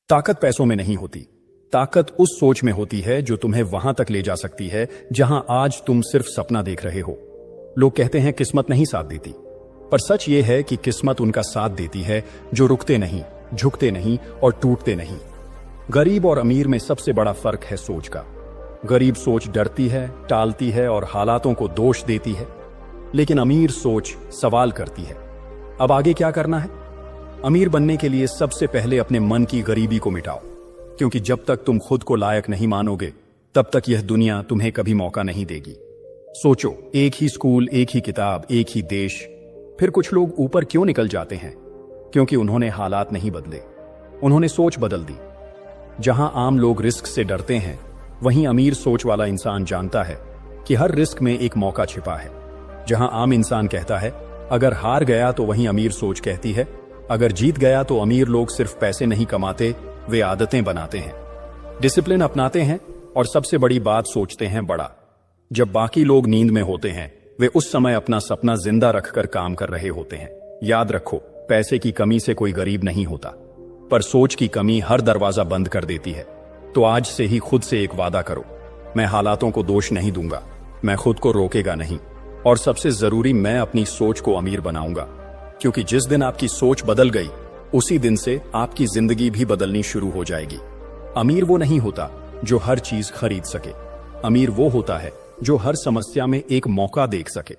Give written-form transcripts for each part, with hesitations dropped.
ताकत पैसों में नहीं होती, ताकत उस सोच में होती है जो तुम्हें वहां तक ले जा सकती है जहां आज तुम सिर्फ सपना देख रहे हो। लोग कहते हैं किस्मत नहीं साथ देती, पर सच ये है कि किस्मत उनका साथ देती है जो रुकते नहीं, झुकते नहीं और टूटते नहीं। गरीब और अमीर में सबसे बड़ा फर्क है सोच का। गरीब सोच डरती है, टालती है और हालातों को दोष देती है, लेकिन अमीर सोच सवाल करती है, अब आगे क्या करना है। अमीर बनने के लिए सबसे पहले अपने मन की गरीबी को मिटाओ, क्योंकि जब तक तुम खुद को लायक नहीं मानोगे तब तक यह दुनिया तुम्हें कभी मौका नहीं देगी। सोचो, एक ही स्कूल, एक ही किताब, एक ही देश, फिर कुछ लोग ऊपर क्यों निकल जाते हैं? क्योंकि उन्होंने हालात नहीं बदले, उन्होंने सोच बदल दी। जहां आम लोग रिस्क से डरते हैं, वहीं अमीर सोच वाला इंसान जानता है कि हर रिस्क में एक मौका छिपा है। जहां आम इंसान कहता है अगर हार गया, तो वहीं अमीर सोच कहती है अगर जीत गया। तो अमीर लोग सिर्फ पैसे नहीं कमाते, वे आदतें बनाते हैं, डिसिप्लिन अपनाते हैं और सबसे बड़ी बात सोचते हैं बड़ा। जब बाकी लोग नींद में होते हैं, वे उस समय अपना सपना जिंदा रखकर काम कर रहे होते हैं। याद रखो, पैसे की कमी से कोई गरीब नहीं होता, पर सोच की कमी हर दरवाजा बंद कर देती है। तो आज से ही खुद से एक वादा करो, मैं हालातों को दोष नहीं दूंगा, मैं खुद को रोकेगा नहीं, और सबसे जरूरी, मैं अपनी सोच को अमीर बनाऊंगा। क्योंकि जिस दिन आपकी सोच बदल गई, उसी दिन से आपकी जिंदगी भी बदलनी शुरू हो जाएगी। अमीर वो नहीं होता जो हर चीज खरीद सके, अमीर वो होता है जो हर समस्या में एक मौका देख सके।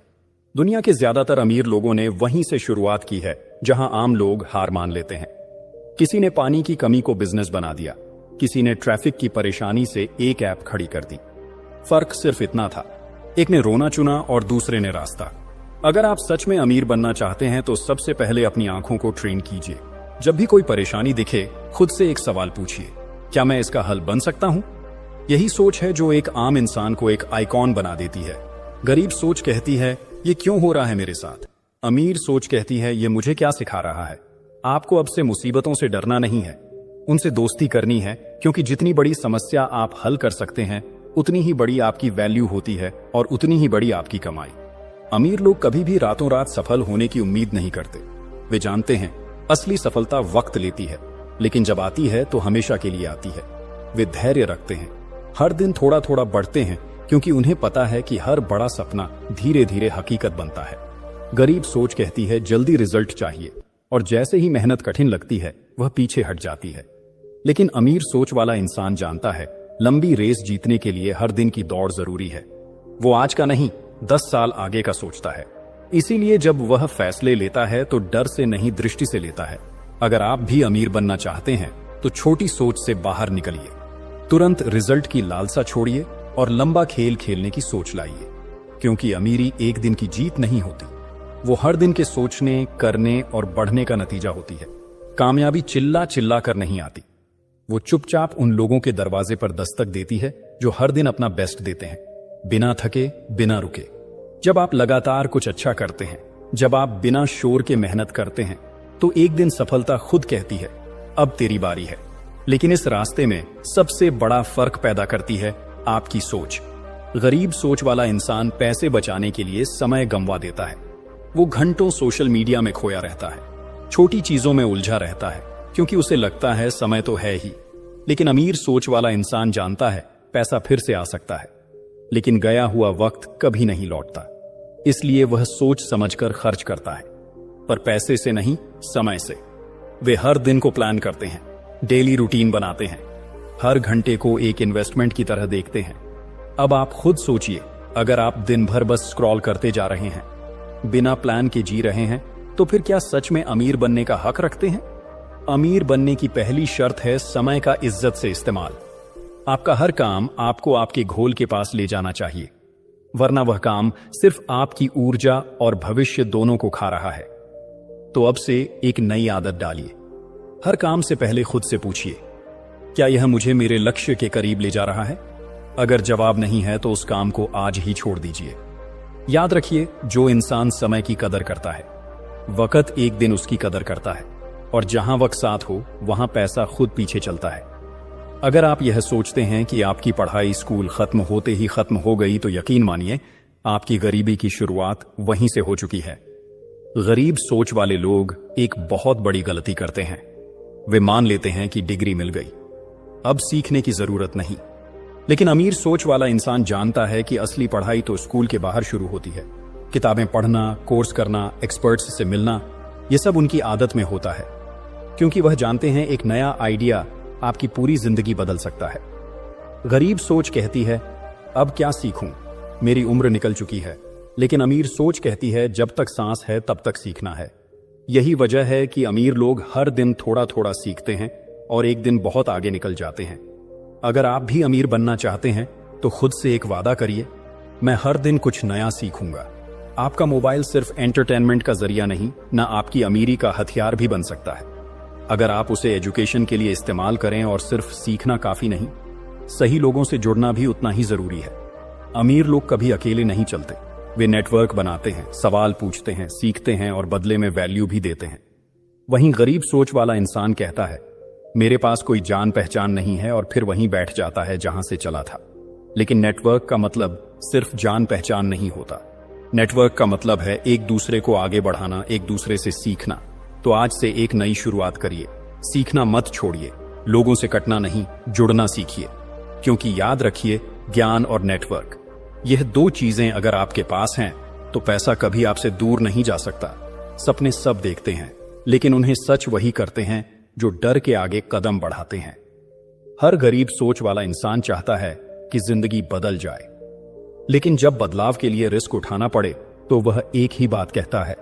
दुनिया के ज्यादातर अमीर लोगों ने वहीं से शुरुआत की है जहां आम लोग हार मान लेते हैं। किसी ने पानी की कमी को बिजनेस बना दिया, किसी ने ट्रैफिक की परेशानी से एक ऐप खड़ी कर दी। फर्क सिर्फ इतना था, एक ने रोना चुना और दूसरे ने रास्ता। अगर आप सच में अमीर बनना चाहते हैं तो सबसे पहले अपनी आंखों को ट्रेन कीजिए। जब भी कोई परेशानी दिखे, खुद से एक सवाल पूछिए, क्या मैं इसका हल बन सकता हूं? यही सोच है जो एक आम इंसान को एक आइकॉन बना देती है। गरीब सोच कहती है ये क्यों हो रहा है मेरे साथ? अमीर सोच कहती है ये मुझे क्या सिखा रहा है? आपको अब से मुसीबतों से डरना नहीं है, उनसे दोस्ती करनी है, क्योंकि जितनी बड़ी समस्या आप हल कर सकते हैं, उतनी ही बड़ी आपकी वैल्यू होती है और उतनी ही बड़ी आपकी कमाई। अमीर लोग कभी भी रातों रात सफल होने की उम्मीद नहीं करते। वे जानते हैं असली सफलता वक्त लेती है, लेकिन जब आती है तो हमेशा के लिए आती है। वे धैर्य रखते हैं, हर दिन थोड़ा थोड़ा बढ़ते हैं, क्योंकि उन्हें पता है कि हर बड़ा सपना धीरे धीरे हकीकत बनता है। गरीब सोच कहती है जल्दी रिजल्ट चाहिए, और जैसे ही मेहनत कठिन लगती है वह पीछे हट जाती है। लेकिन अमीर सोच वाला इंसान जानता है लंबी रेस जीतने के लिए हर दिन की दौड़ जरूरी है। वो आज का नहीं, 10 साल आगे का सोचता है। इसीलिए जब वह फैसले लेता है तो डर से नहीं, दृष्टि से लेता है। अगर आप भी अमीर बनना चाहते हैं तो छोटी सोच से बाहर निकलिए, तुरंत रिजल्ट की लालसा छोड़िए और लंबा खेल खेलने की सोच लाइए। क्योंकि अमीरी एक दिन की जीत नहीं होती, वो हर दिन के सोचने, करने और बढ़ने का नतीजा होती है। कामयाबी चिल्ला चिल्ला कर नहीं आती, वो चुपचाप उन लोगों के दरवाजे पर दस्तक देती है जो हर दिन अपना बेस्ट देते हैं, बिना थके, बिना रुके। जब आप लगातार कुछ अच्छा करते हैं, जब आप बिना शोर के मेहनत करते हैं, तो एक दिन सफलता खुद कहती है अब तेरी बारी है। लेकिन इस रास्ते में सबसे बड़ा फर्क पैदा करती है आपकी सोच। गरीब सोच वाला इंसान पैसे बचाने के लिए समय गंवा देता है। वो घंटों सोशल मीडिया में खोया रहता है, छोटी चीजों में उलझा रहता है, क्योंकि उसे लगता है समय तो है ही। लेकिन अमीर सोच वाला इंसान जानता है पैसा फिर से आ सकता है, लेकिन गया हुआ वक्त कभी नहीं लौटता। इसलिए वह सोच समझकर खर्च करता है, पर पैसे से नहीं, समय से। वे हर दिन को प्लान करते हैं, डेली रूटीन बनाते हैं, हर घंटे को एक इन्वेस्टमेंट की तरह देखते हैं। अब आप खुद सोचिए, अगर आप दिन भर बस स्क्रॉल करते जा रहे हैं, बिना प्लान के जी रहे हैं, तो फिर क्या सच में अमीर बनने का हक रखते हैं? अमीर बनने की पहली शर्त है समय का इज्जत से इस्तेमाल। आपका हर काम आपको आपके गोल के पास ले जाना चाहिए, वरना वह काम सिर्फ आपकी ऊर्जा और भविष्य दोनों को खा रहा है। तो अब से एक नई आदत डालिए। हर काम से पहले खुद से पूछिए, क्या यह मुझे मेरे लक्ष्य के करीब ले जा रहा है? अगर जवाब नहीं है तो उस काम को आज ही छोड़ दीजिए। याद रखिए, जो इंसान समय की कदर करता है, वक्त एक दिन उसकी कदर करता है, और जहां वक्त साथ हो वहां पैसा खुद पीछे चलता है। अगर आप यह सोचते हैं कि आपकी पढ़ाई स्कूल खत्म होते ही खत्म हो गई, तो यकीन मानिए आपकी गरीबी की शुरुआत वहीं से हो चुकी है। गरीब सोच वाले लोग एक बहुत बड़ी गलती करते हैं। वे मान लेते हैं कि डिग्री मिल गई, अब सीखने की जरूरत नहीं। लेकिन अमीर सोच वाला इंसान जानता है कि असली पढ़ाई तो स्कूल के बाहर शुरू होती है। किताबें पढ़ना, कोर्स करना, एक्सपर्ट्स से मिलना, यह सब उनकी आदत में होता है, क्योंकि वह जानते हैं एक नया आइडिया आपकी पूरी जिंदगी बदल सकता है। गरीब सोच कहती है अब क्या सीखूं, मेरी उम्र निकल चुकी है। लेकिन अमीर सोच कहती है जब तक सांस है तब तक सीखना है। यही वजह है कि अमीर लोग हर दिन थोड़ा थोड़ा सीखते हैं और एक दिन बहुत आगे निकल जाते हैं। अगर आप भी अमीर बनना चाहते हैं तो खुद से एक वादा करिए, मैं हर दिन कुछ नया सीखूंगा। आपका मोबाइल सिर्फ एंटरटेनमेंट का जरिया नहीं, ना आपकी अमीरी का हथियार भी बन सकता है। अगर आप उसे एजुकेशन के लिए इस्तेमाल करें और सिर्फ सीखना काफी नहीं, सही लोगों से जुड़ना भी उतना ही जरूरी है। अमीर लोग कभी अकेले नहीं चलते, वे नेटवर्क बनाते हैं, सवाल पूछते हैं, सीखते हैं और बदले में वैल्यू भी देते हैं। वहीं गरीब सोच वाला इंसान कहता है मेरे पास कोई जान पहचान नहीं है, और फिर वहीं बैठ जाता है जहां से चला था। लेकिन नेटवर्क का मतलब सिर्फ जान पहचान नहीं होता। नेटवर्क का मतलब है एक दूसरे को आगे बढ़ाना, एक दूसरे से सीखना। तो आज से एक नई शुरुआत करिए, सीखना मत छोड़िए, लोगों से कटना नहीं, जुड़ना सीखिए। क्योंकि याद रखिए, ज्ञान और नेटवर्क, यह दो चीजें अगर आपके पास हैं तो पैसा कभी आपसे दूर नहीं जा सकता। सपने सब देखते हैं, लेकिन उन्हें सच वही करते हैं जो डर के आगे कदम बढ़ाते हैं। हर गरीब सोच वाला इंसान चाहता है कि जिंदगी बदल जाए, लेकिन जब बदलाव के लिए रिस्क उठाना पड़े तो वह एक ही बात कहता है,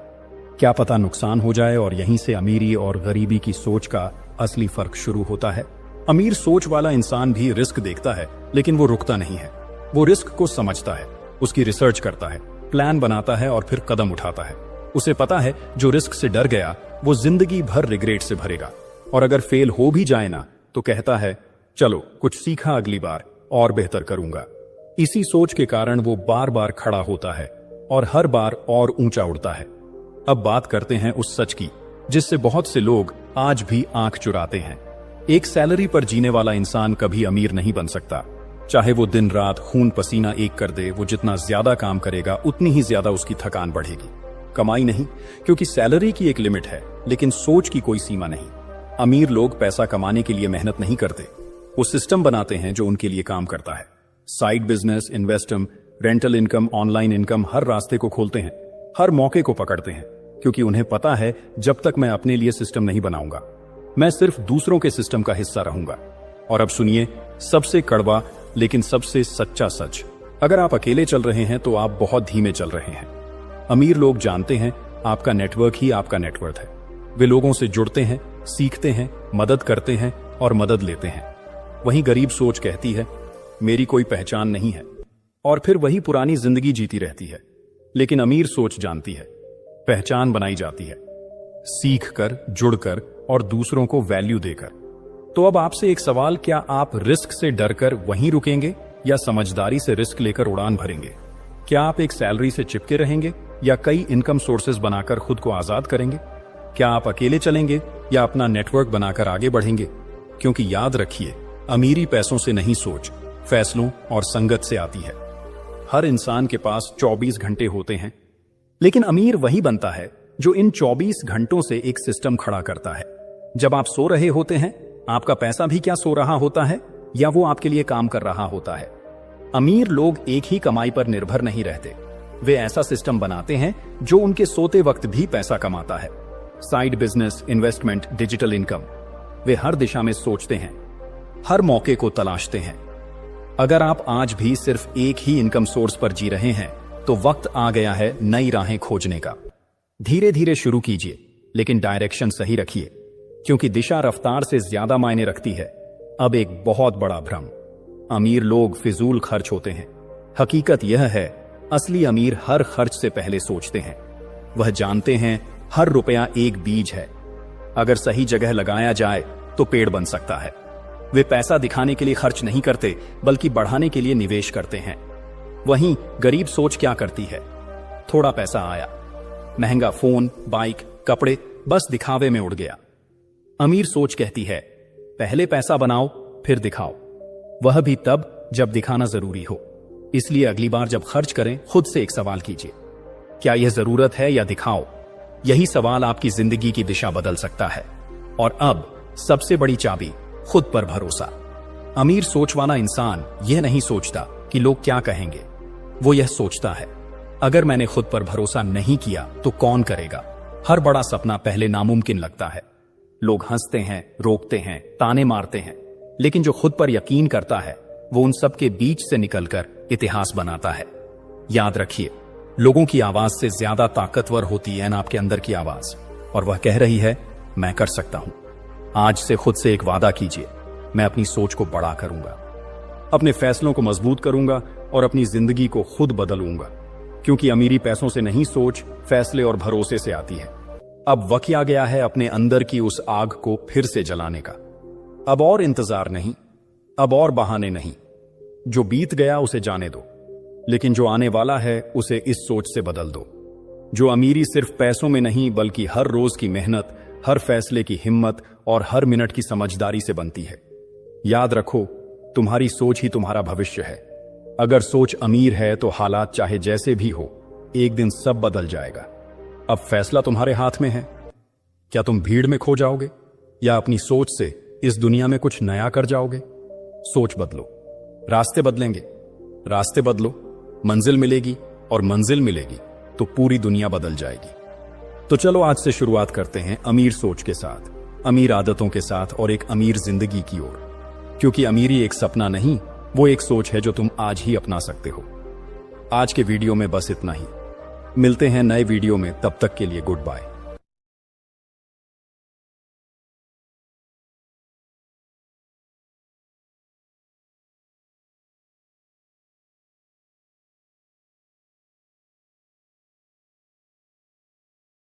क्या पता नुकसान हो जाए। और यहीं से अमीरी और गरीबी की सोच का असली फर्क शुरू होता है। अमीर सोच वाला इंसान भी रिस्क देखता है, लेकिन वो रुकता नहीं है। वो रिस्क को समझता है, उसकी रिसर्च करता है, प्लान बनाता है और फिर कदम उठाता है। उसे पता है जो रिस्क से डर गया वो जिंदगी भर रिग्रेट से भरेगा, और अगर फेल हो भी जाए ना तो कहता है चलो कुछ सीखा, अगली बार और बेहतर करूंगा। इसी सोच के कारण वो बार बार खड़ा होता है और हर बार और ऊंचा उड़ता है। अब बात करते हैं उस सच की जिससे बहुत से लोग आज भी आंख चुराते हैं। एक सैलरी पर जीने वाला इंसान कभी अमीर नहीं बन सकता। चाहे वो दिन रात खून पसीना एक कर दे, वो जितना ज्यादा काम करेगा उतनी ही ज्यादा उसकी थकान बढ़ेगी। कमाई नहीं, क्योंकि सैलरी की एक लिमिट है, लेकिन सोच की कोई सीमा नहीं। अमीर लोग पैसा कमाने के लिए मेहनत नहीं करते, वो सिस्टम बनाते हैं जो उनके लिए काम करता है। Side business, investment, rental income, online income, हर रास्ते को खोलते हैं, हर मौके को पकड़ते हैं, क्योंकि उन्हें पता है जब तक मैं अपने लिए सिस्टम नहीं बनाऊंगा, मैं सिर्फ दूसरों के सिस्टम का हिस्सा रहूंगा। और अब सुनिए सबसे कड़वा लेकिन सबसे सच्चा सच, अगर आप अकेले चल रहे हैं तो आप बहुत धीमे चल रहे हैं। अमीर लोग जानते हैं आपका नेटवर्क ही आपका नेटवर्थ है। वे लोगों से जुड़ते हैं, सीखते हैं, मदद करते हैं और मदद लेते हैं। वहीं गरीब सोच कहती है मेरी कोई पहचान नहीं है, और फिर वही पुरानी जिंदगी जीती रहती है। लेकिन अमीर सोच जानती है पहचान बनाई जाती है सीख कर, जुड़कर और दूसरों को वैल्यू देकर। तो अब आपसे एक सवाल, क्या आप रिस्क से डरकर वहीं रुकेंगे या समझदारी से रिस्क लेकर उड़ान भरेंगे? क्या आप एक सैलरी से चिपके रहेंगे या कई इनकम सोर्सेज बनाकर खुद को आजाद करेंगे? क्या आप अकेले चलेंगे या अपना नेटवर्क बनाकर आगे बढ़ेंगे? क्योंकि याद रखिए, अमीरी पैसों से नहीं, सोच, फैसलों और संगत से आती है। हर इंसान के पास 24 घंटे होते हैं, लेकिन अमीर वही बनता है जो इन 24 घंटों से एक सिस्टम खड़ा करता है। जब आप सो रहे होते हैं, आपका पैसा भी क्या सो रहा होता है या वो आपके लिए काम कर रहा होता है? अमीर लोग एक ही कमाई पर निर्भर नहीं रहते, वे ऐसा सिस्टम बनाते हैं जो उनके सोते वक्त भी पैसा कमाता है। Side business, investment, digital income, वे हर दिशा में सोचते हैं, हर मौके को तलाशते हैं। अगर आप आज भी सिर्फ एक ही इनकम सोर्स पर जी रहे हैं तो वक्त आ गया है नई राहें खोजने का। धीरे धीरे शुरू कीजिए, लेकिन डायरेक्शन सही रखिए, क्योंकि दिशा रफ्तार से ज्यादा मायने रखती है। अब एक बहुत बड़ा भ्रम, अमीर लोग फिजूल खर्च होते हैं। हकीकत यह है, असली अमीर हर खर्च से पहले सोचते हैं। वह जानते हैं हर रुपया एक बीज है, अगर सही जगह लगाया जाए तो पेड़ बन सकता है। वे पैसा दिखाने के लिए खर्च नहीं करते, बल्कि बढ़ाने के लिए निवेश करते हैं। वहीं गरीब सोच क्या करती है? थोड़ा पैसा आया, महंगा फोन, बाइक, कपड़े, बस दिखावे में उड़ गया। अमीर सोच कहती है पहले पैसा बनाओ फिर दिखाओ, वह भी तब जब दिखाना जरूरी हो। इसलिए अगली बार जब खर्च करें, खुद से एक सवाल कीजिए, क्या यह जरूरत है या दिखाओ? यही सवाल आपकी जिंदगी की दिशा बदल सकता है। और अब सबसे बड़ी चाबी, खुद पर भरोसा। अमीर सोच वाला इंसान यह नहीं सोचता कि लोग क्या कहेंगे, वो यह सोचता है अगर मैंने खुद पर भरोसा नहीं किया तो कौन करेगा। हर बड़ा सपना पहले नामुमकिन लगता है, लोग हंसते हैं, रोकते हैं, ताने मारते हैं, लेकिन जो खुद पर यकीन करता है वो उन सब के बीच से निकलकर इतिहास बनाता है। याद रखिए, लोगों की आवाज से ज्यादा ताकतवर होती है आपके अंदर की आवाज, और वह कह रही है मैं कर सकता हूं। आज से खुद से एक वादा कीजिए, मैं अपनी सोच को बड़ा करूंगा, अपने फैसलों को मजबूत करूंगा और अपनी जिंदगी को खुद बदलूंगा, क्योंकि अमीरी पैसों से नहीं, सोच, फैसले और भरोसे से आती है। अब वक्त आ गया है अपने अंदर की उस आग को फिर से जलाने का। अब और इंतजार नहीं, अब और बहाने नहीं। जो बीत गया उसे जाने दो, लेकिन जो आने वाला है उसे इस सोच से बदल दो। जो अमीरी सिर्फ पैसों में नहीं बल्कि हर रोज की मेहनत, हर फैसले की हिम्मत और हर मिनट की समझदारी से बनती है। याद रखो, तुम्हारी सोच ही तुम्हारा भविष्य है। अगर सोच अमीर है तो हालात चाहे जैसे भी हो, एक दिन सब बदल जाएगा। अब फैसला तुम्हारे हाथ में है। क्या तुम भीड़ में खो जाओगे या अपनी सोच से इस दुनिया में कुछ नया कर जाओगे? सोच बदलो, रास्ते बदलेंगे, रास्ते बदलो, मंजिल मिलेगी, और मंजिल मिलेगी तो पूरी दुनिया बदल जाएगी। तो चलो आज से शुरुआत करते हैं अमीर सोच के साथ, अमीर आदतों के साथ और एक अमीर जिंदगी की ओर। क्योंकि अमीरी एक सपना नहीं, वो एक सोच है जो तुम आज ही अपना सकते हो। आज के वीडियो में बस इतना ही। मिलते हैं नए वीडियो में, तब तक के लिए गुड बाय।